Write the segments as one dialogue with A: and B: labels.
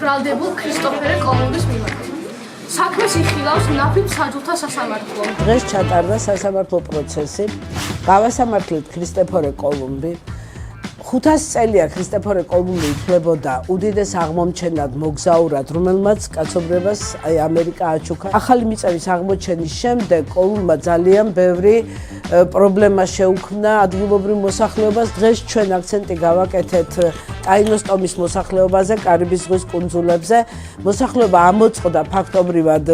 A: ბრალდებულ ქრისტოფერ კოლუმბის მიმართ. საქმეს იხილავს ნაფიც საჯულთა სასამართლო.
B: დღეს ჩატარდა სასამართლო პროცესი. გავასამართლეთ ქრისტოფერ კოლუმბი. 500 წელია ქრისტოფერ კოლუმბი ითვლებოდა უდიდეს აღმომჩენად მოგზაურად, რომელმაც კაცობრებას ამერიკა აჩუქა. ახალი მიწების აღმოჩენის შემდეგ კოლუმბმა ძალიან ბევრი პრობლემა შეუქმნა ადგილობრივ მოსახლეობას. დღეს ჩვენ აქცენტი გავაკეთეთ ტაინოს ტომის მოსახლეობაზე, კარიბის ზღვის კუნძულებზე. მოსახლეობა ამოწყდა ფაქტობრივად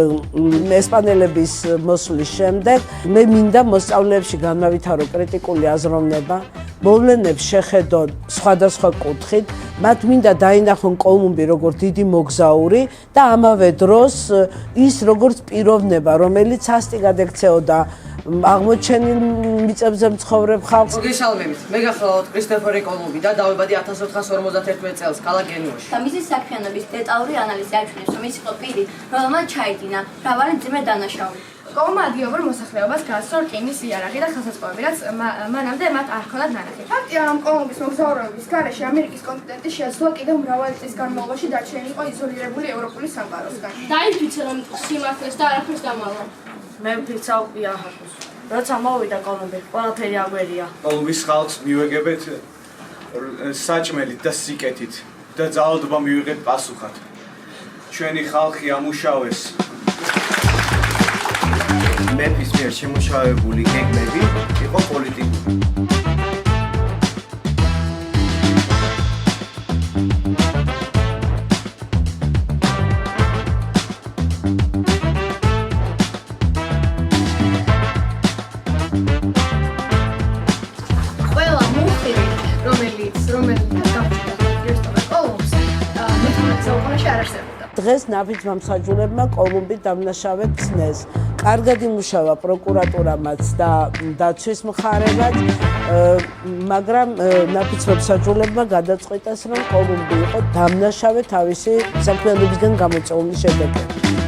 B: ესპანელების მოსვლის შემდეგ. მე მინდა მოსწავლეებში განმავითარო კრიტიკული აზროვნება. მოვლენებს შეხედონ სხვადასხვა კუთხით, მათ მინდა დაინახონ კოლუმბი როგორც დიდი მოგზაური და ამავე დროს ის როგორც პიროვნება, რომელიც ასტიკად ექცეოდა აღმოჩენილ მიწებზე მცხოვრებ ხალხს.
C: მოგესალმებით. მე გახლავთ ქრისტოფერ კოლუმბი და დავებადი 1451 წელს ქალაქ გენუაში.
D: და მისი საქმიანობის დეტალური ანალიზი აჩვენებს, რომ ის იყო პირი, რომელმაც ჩაიდინა მრავალი ძიმე დანაშაული.
A: კოლუმბმა ადგილობრივ მოსახლეობას გააცნო რკინის იარაღი და ხელსაწყოები, რაც მანამდე მათ არ ჰქონდათ ნანახი.
E: ფაქტია, რომ კოლუმბის მოგზაურობის გარეშე ამერიკის კონტინენტი შეძლო კიდევ მრავალი წლის განმავლობაში დარჩენილიყო იზოლირებული ევროპული სამყაროსგან.
A: დაიფიცე, რომ სიმართლეს და არაფერს დამალვა.
C: მე ვფიცავ იაჰაკოს. როცა მოვიდა კოლუმბი, ყველაფერი აგვერია.
F: კოლუმბის ხალხს მივეგებეთ საჭმელით და სიკეთით და ძალადობა მივიღეთ პასუხად. ჩვენი ხალხი ამუშავეს.
G: მეფის მიერ შემუშავებული გეგმები იყო პოლიტიკური.
A: ყველა მუხი, რომელიც გავხდა ქრისტოფერ კოლუმბს, მე-19 საუკუნეში არ არსებობდა.
B: დღეს ნაფიც მომსაჯულებმა კოლუმბი დამნაშავედ ცნეს. კარგად იმუშავა პროკურატურამაც და დაცვის მხარემაც, მაგრამ ნაფიც მომსაჯულებმა გადაწყვიტეს, რომ კოლუმბი იყო დამნაშავე თავისი საქმიანობისგან გამოწვეული შედეგებით.